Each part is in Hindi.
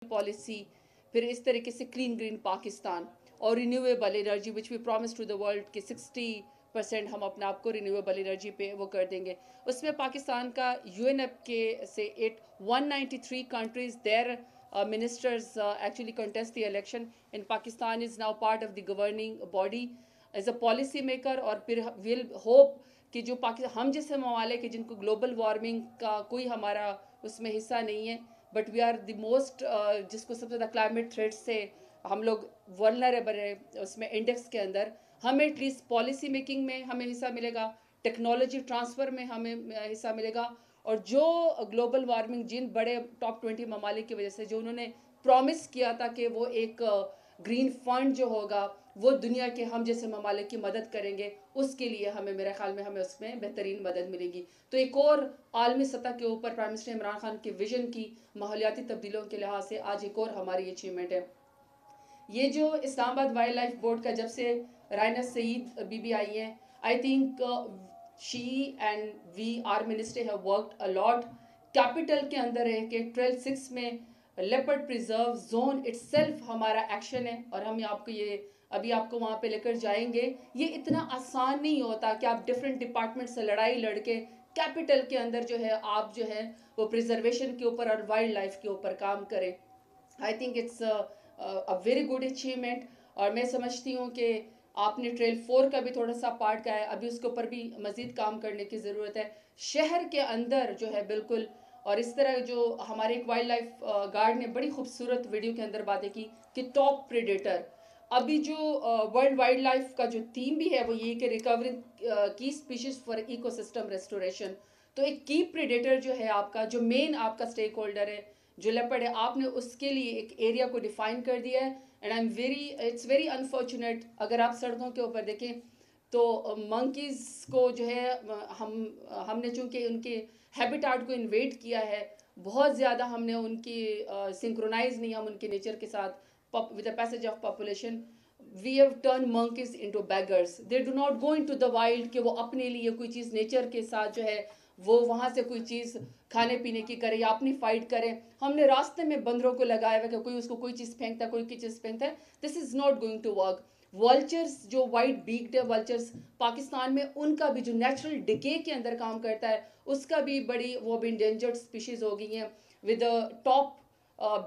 पॉलिसी, फिर इस तरीके से क्लीन ग्रीन पाकिस्तान और renewable energy which we promise to the world कि 60% हम अपने आप को रिन्यूएबल एनर्जी पे वो कर देंगे। उसमें पाकिस्तान का यूएनएप के से 193 countries their ministers actually contest the election, and Pakistan is now part of the governing body as a policy maker। और फिर we'll hope कि जो पाकिस्तान हम जैसे ममालिक कि जिनको ग्लोबल वार्मिंग का कोई हमारा उसमें हिस्सा नहीं है, but we are the most जिसको सबसे ज़्यादा क्लाइमेट थ्रेट से हम लोग वल्नरेबल है उसमें इंडेक्स के अंदर, हमें एटलीस्ट पॉलिसी मेकिंग में हमें हिस्सा मिलेगा, टेक्नोलॉजी ट्रांसफ़र में हमें हिस्सा मिलेगा। और जो ग्लोबल वार्मिंग जिन बड़े टॉप 20 ममालिक की वजह से जो उन्होंने प्रॉमिस किया था कि वो एक ग्रीन फंड जो होगा वो दुनिया के हम जैसे ममालिक की मदद करेंगे, उसके लिए हमें मेरे ख्याल में हमें उसमें बेहतरीन मदद मिलेगी। तो एक और आलमी सतह के ऊपर प्राइम मिनिस्टर इमरान खान के विजन की माहौलियाती तब्दीलियों के लिहाज से आज एक और हमारी अचीवमेंट है। ये जो इस्लामाबाद वाइल्ड लाइफ बोर्ड का जब से रायना सईद बीबी आई है, I think she and we are minister have worked a lot. Capital के अंदर है कि 12/6 में लेपर्ड प्रिजर्व जोन इटसेल्फ हमारा एक्शन है, और हम आपको ये अभी आपको वहाँ पे लेकर जाएंगे। ये इतना आसान नहीं होता कि आप डिफरेंट डिपार्टमेंट से लड़ाई लड़के कैपिटल के अंदर जो है आप जो है वो प्रिजर्वेशन के ऊपर और वाइल्ड लाइफ के ऊपर काम करें। I think it's a very good achievement. और मैं समझती हूँ कि आपने ट्रेल 4 का भी थोड़ा सा पार्ट का है, अभी उसके ऊपर भी मज़ीद काम करने की ज़रूरत है शहर के अंदर जो है बिल्कुल। और इस तरह जो हमारे एक वाइल्ड लाइफ गार्ड ने बड़ी खूबसूरत वीडियो के अंदर बातें की कि टॉप प्रेडेटर अभी जो वर्ल्ड वाइल्ड लाइफ का जो थीम भी है वो ये कि रिकवरिंग की स्पीशीज फॉर इकोसिस्टम रेस्टोरेशन। तो एक की प्रेडेटर जो है आपका जो मेन आपका स्टेक होल्डर है जो लेपर्ड है, आपने उसके लिए एक एरिया को डिफाइन कर दिया है। And I am it's very unfortunate अगर आप सड़कों के ऊपर देखें तो मंकीज़ को जो है हमने चूँकि उनके हैबिटाट को इन्वेट किया है बहुत ज़्यादा, हमने उनकी सिंक्रोनाइज नहीं हम उनके नेचर के साथ with the passage of population we have turned monkeys into beggars। they do not go into the wild कि वो अपने लिए कोई चीज़ नेचर के साथ जो है वो वहाँ से कोई चीज़ खाने पीने की करे या अपनी फाइट करें। हमने रास्ते में बंदरों को लगाया हुआ कि कोई उसको कोई चीज़ फेंकता है कोई की चीज़ फेंकता है। This is not going to work. Vultures जो वाइट बीक्ड है वल्चर्स पाकिस्तान में, उनका भी जो नेचुरल डिके के अंदर काम करता है उसका भी बड़ी वो भी इंडेंजर्ड स्पीशीज़ हो गई हैं with top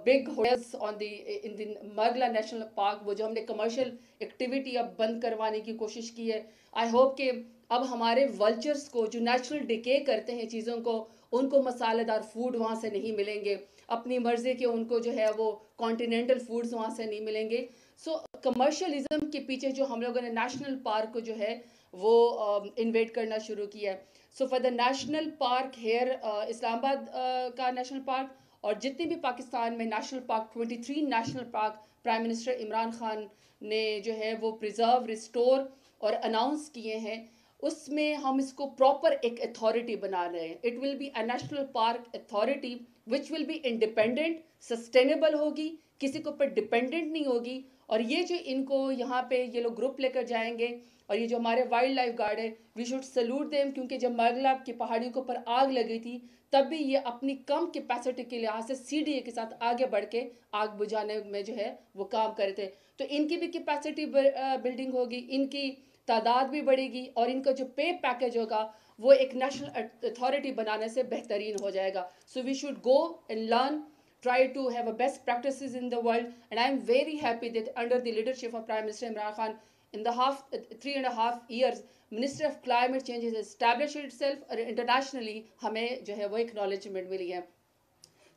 big hotels on the in the Margalla national park. वो जो हमने कमर्शियल एक्टिविटी अब बंद करवाने की कोशिश की है। आई होप कि अब हमारे वल्चर्स को जो नेचुरल डिके करते हैं चीज़ों को, उनको मसालेदार फूड वहाँ से नहीं मिलेंगे, अपनी मर्जी के उनको जो है वो कॉन्टिनेंटल फूड्स वहाँ से नहीं मिलेंगे। सो कमर्शलिज्म के पीछे जो हम लोगों ने नेशनल पार्क को जो है वो इन्वेट करना शुरू किया है। So for the national park here Islamabad का नेशनल पार्क और जितने भी पाकिस्तान में national park 23 national park prime minister Imran Khan ने जो है वो प्रिजर्व रिस्टोर और अनाउंस किए हैं, उसमें हम इसको प्रॉपर एक अथॉरिटी बना रहे हैं। It will be a national park authority which will be independent, sustainable होगी, किसी के ऊपर डिपेंडेंट नहीं होगी। और ये जो इनको यहाँ पे ये लोग ग्रुप लेकर जाएंगे और ये जो हमारे वाइल्ड लाइफ गार्ड है वी शुड सल्यूट देम, क्योंकि जब मरगला की पहाड़ियों के ऊपर आग लगी थी तब भी ये अपनी कम कैपेसिटी के लिहाज से सीडीए के साथ आगे बढ़ के आग बुझाने में जो है वो काम कर रहे थे। तो इनकी भी कैपेसिटी बिल्डिंग होगी, इनकी तादाद भी बढ़ेगी और इनका जो पे पैकेज होगा वो एक नेशनल अथॉरिटी बनाने से बेहतरीन हो जाएगा। So we should go and learn, try to have a best practices in the world, and I am very happy that under the leadership of Prime Minister Imran Khan in the 3.5 years Ministry of Climate Change has established itself और internationally हमें जो है वो acknowledgement मिली है।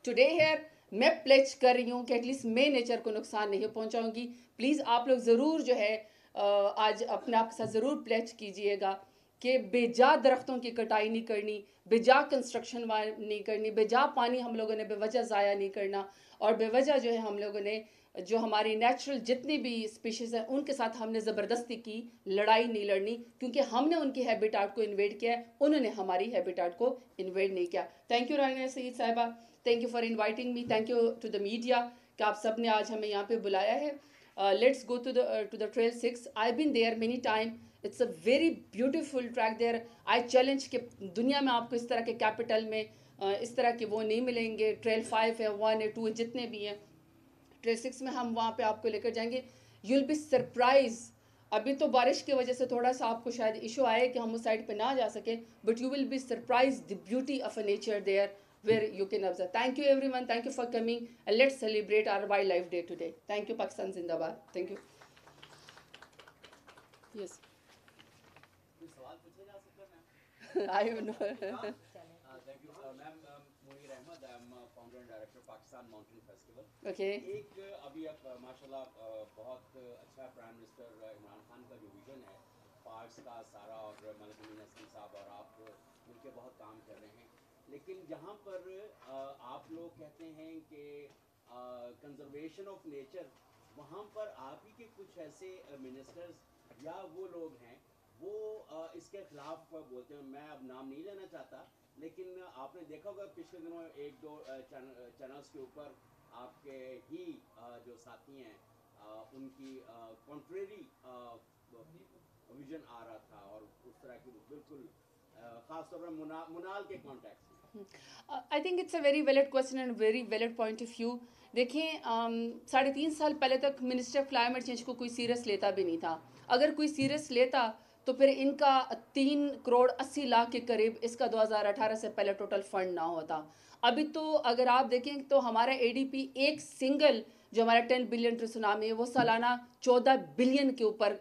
Today here मैं प्लेज कर रही हूँ कि एटलीस्ट मैं नेचर को नुकसान नहीं पहुँचाऊँगी। प्लीज़ आप लोग ज़रूर जो है आज अपने आप के साथ ज़रूर प्लेज कीजिएगा कि बेजा दरख्तों की कटाई नहीं करनी, बेजा कंस्ट्रक्शन नहीं करनी, बेजा पानी हम लोगों ने बेवजह ज़ाया नहीं करना, और बेवजह जो है हम लोगों ने जो हमारी नेचुरल जितनी भी स्पीशीज़ हैं उनके साथ हमने ज़बरदस्ती की लड़ाई नहीं लड़नी, क्योंकि हमने उनकी हैबिटाट को इन्वेड किया है, उन्होंने हमारी हैबिटाट को इन्वेड नहीं किया। थैंक यू राना सईद साहिबा, thank you for inviting me, thank you to the media कि आप सब ने आज हमें यहाँ पे बुलाया है। Let's go to the trail 6। I been there many time, it's a very beautiful track there. I challenge कि दुनिया में आपको इस तरह के कैपिटल में इस तरह के वो नहीं मिलेंगे। ट्रेल 5 है, 1 है, 2 है, जितने भी हैं ट्रेल 6 में हम वहाँ पे आपको लेकर जाएंगे। You will be surprise. अभी तो बारिश की वजह से थोड़ा सा आपको शायद इशू आए कि हम उस साइड पे ना जा सके, but you will be surprise the beauty of a nature there where you can observe. Thank you everyone. Thank you for coming, and let's celebrate our wildlife day today. Thank you. Pakistan Zindabad. Thank you. Yes. I don't know. Thank you, ma'am. Munir Ahmed, I am founder and director of Pakistan Mountain Festival. Okay. एक अभी अब माशाल्लाह बहुत अच्छा प्राइम मिनिस्टर इमरान खान का जो विजन है पार्क्स का सारा, और मलिक अमीन हसन साहब और आप मिलकर बहुत काम कर रहे हैं, लेकिन जहाँ पर आप लोग कहते हैं कि कंजर्वेशन ऑफ नेचर, वहाँ पर आप ही के कुछ ऐसे मिनिस्टर्स या वो लोग हैं वो इसके खिलाफ बोलते हैं। मैं अब नाम नहीं लेना चाहता, लेकिन आपने देखा होगा पिछले दिनों एक दो चैनल्स के ऊपर आपके ही जो साथी हैं उनकी कॉन्ट्रेरी विजन आ रहा था, और उस तरह की बिल्कुल खासतौर पर मुनाल के कॉन्टेक्स्ट में। I think it's a very valid question and very valid point of view. देखिए 3.5 साल पहले तक मिनिस्टर ऑफ क्लाइमेट चेंज को कोई सीरियस लेता भी नहीं था। अगर कोई सीरियस लेता तो फिर इनका 3 करोड़ 80 लाख के करीब इसका 2018 से पहले टोटल फंड ना होता। अभी तो अगर आप देखें तो हमारा एडीपी एक सिंगल जो हमारा 10 बिलियन सुनामी है वो सालाना 14 बिलियन के ऊपर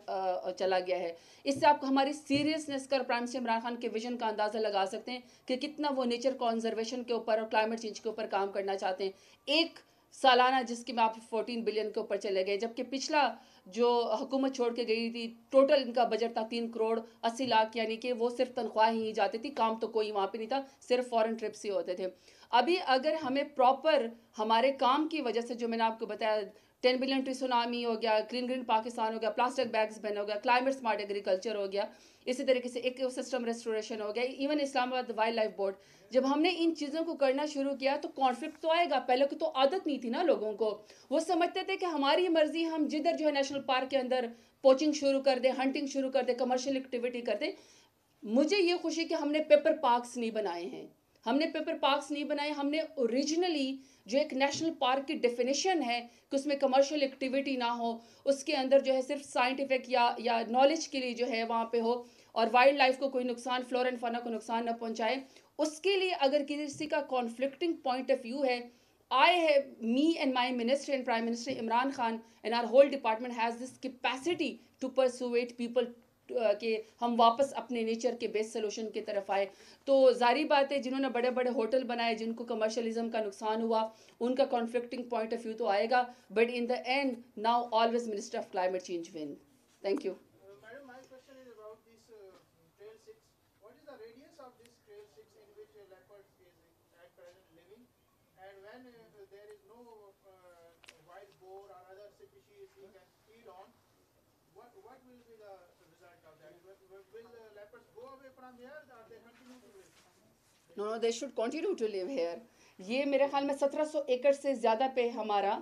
चला गया है। इससे आप हमारी सीरियसनेस कर प्राइम मिनिस्टर इमरान खान के विजन का अंदाज़ा लगा सकते हैं कि कितना वो नेचर कॉन्जर्वेशन के ऊपर और क्लाइमेट चेंज के ऊपर काम करना चाहते हैं। एक सालाना जिसकी में आप 14 बिलियन के ऊपर चले गए, जबकि पिछला जो हुकूमत छोड़ के गई थी टोटल इनका बजट था 3 करोड़ 80 लाख, यानी कि वो सिर्फ तनख्वाह ही जाती थी, काम तो कोई वहाँ पे नहीं था, सिर्फ फॉरेन ट्रिप्स ही होते थे। अभी अगर हमें प्रॉपर हमारे काम की वजह से जो मैंने आपको बताया 10 बिलियन ट्री सुनामी हो गया, क्लीन ग्रीन पाकिस्तान हो गया, प्लास्टिक बैग्स बैन हो गया, क्लाइमेट स्मार्ट एग्रीकल्चर हो गया, इसी तरीके से इकोसिस्टम रेस्टोरेशन हो गया, even Islamabad wild life board, जब हमने इन चीज़ों को करना शुरू किया तो कॉन्फ्लिक्ट तो आएगा। पहले की तो आदत नहीं थी ना लोगों को, वो समझते थे कि हमारी मर्जी, हम जिधर जो है नेशनल पार्क के अंदर पोचिंग शुरू कर दें, हंटिंग शुरू कर दें, कमर्शियल एक्टिविटी कर दें। मुझे ये खुशी कि हमने पेपर पार्क्स नहीं बनाए हैं, हमने पेपर पार्क्स नहीं बनाए, हमने ओरिजिनली जो एक नेशनल पार्क की डेफिनेशन है कि उसमें कमर्शियल एक्टिविटी ना हो, उसके अंदर जो है सिर्फ साइंटिफिक या नॉलेज के लिए जो है वहाँ पे हो, और वाइल्ड लाइफ को कोई नुकसान, फ्लोरा एंड फाना को नुकसान न पहुँचाए। उसके लिए अगर किसी का कॉन्फ्लिक्टिंग पॉइंट ऑफ व्यू है, me and my minister and Prime Minister Imran Khan and our whole department has this capacity to persuade people कि हम वापस अपने नेचर के बेस्ट सोल्यूशन की तरफ आए। तो जारी बात है जिन्होंने बड़े बड़े होटल बनाए जिनको कमर्शलिज्म का नुकसान हुआ, उनका कॉन्फ्लिक्टिंग पॉइंट ऑफ व्यू तो आएगा, but in the end now always minister of climate change win. Thank you. Madam, my question is about this Trail 6. What is the radius of this Trail 6 in which leopard is at present living? And when there is no wild boar or other species he can feed on, what will be the result of that? Will the leopards go away from here or they continue to live? No, they should continue to live here. ये मेरे ख्याल में 1700 एकड़ से ज़्यादा पे हमारा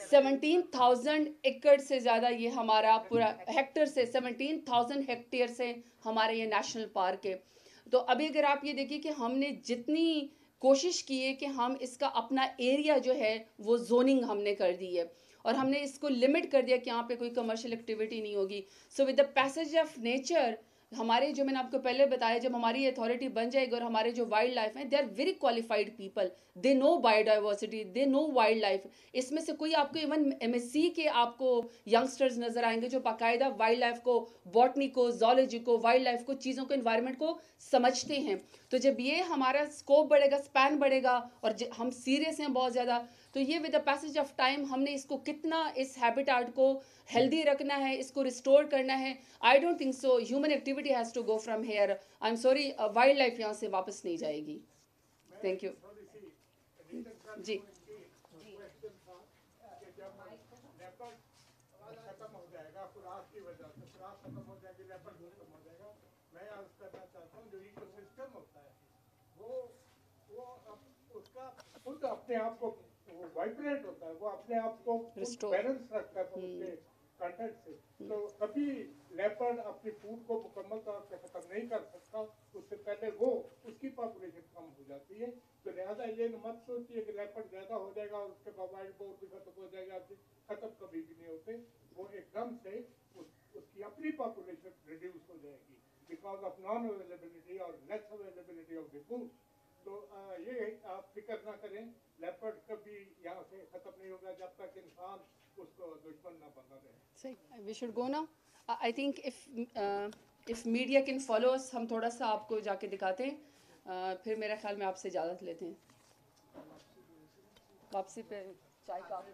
17,000 एकड़ से ज़्यादा ये हमारा पूरा हेक्टेयर से 17,000 हेक्टेयर से हमारे ये नेशनल पार्क है। तो अभी अगर आप ये देखिए कि हमने जितनी कोशिश की है कि हम इसका अपना एरिया जो है वो जोनिंग हमने कर दी है, और हमने इसको लिमिट कर दिया कि यहाँ पे कोई कमर्शियल एक्टिविटी नहीं होगी। So with the passage of nature, हमारे जो मैंने आपको पहले बताया, जब हमारी अथॉरिटी बन जाएगी और हमारे जो वाइल्ड लाइफ हैं, they are very qualified people, they know biodiversity, they know wild life. इसमें से कोई आपको इवन एमएससी के आपको यंगस्टर्स नजर आएंगे जो बाकायदा वाइल्ड लाइफ को, बॉटनी को, जोलॉजी को, वाइल्ड लाइफ को, चीज़ों को, इन्वायरमेंट को समझते हैं। तो जब ये हमारा स्कोप बढ़ेगा, स्पैन बढ़ेगा, और हम सीरियस हैं बहुत ज़्यादा, तो ये with the passage of time हमने इसको कितना, इस हैबिटाट को हेल्दी रखना है, इसको रिस्टोर करना है। I don't think so human activity has to go from here. I am sorry, wild life यहाँ से वापस नहीं जाएगी। थैंक यू जी। अपने आप को वाइब्रेंट होता है, वो अपने आप को Restore. बैलेंस रखता है, उसके कंटेंट से। तो कभी लेपर्ड अपनी फूड को मुकम्मल तौर पे खत्म नहीं कर सकता, उससे पहले वो उसकी पॉपुलेशन कम हो जाती है। तो लिहाजा ये मत सोचिए कि लेपर्ड ज्यादा हो जाएगा और उसके बाद वाइल्ड बोर भी खत्म हो जाएगा, खत्म कभी भी नहीं होते। वो एकदम से उसकी अपनी पॉपुलेशन रिड्यूस हो जाएगी बिकॉज ऑफ नॉन अवेलेबिलिटी और less availability of the food. तो ये आप फिक्र ना करें, लेपर्ड कभी यहाँ से खत्म नहीं होगा जब तक इंसान उसको दुश्मन ना बना रहे। सही, we should go now. I think if media can follow us, हम थोड़ा सा आपको जाके दिखाते हैं, फिर मेरा ख्याल में आपसे इजाज़त लेते हैं। वापसी पे चाय का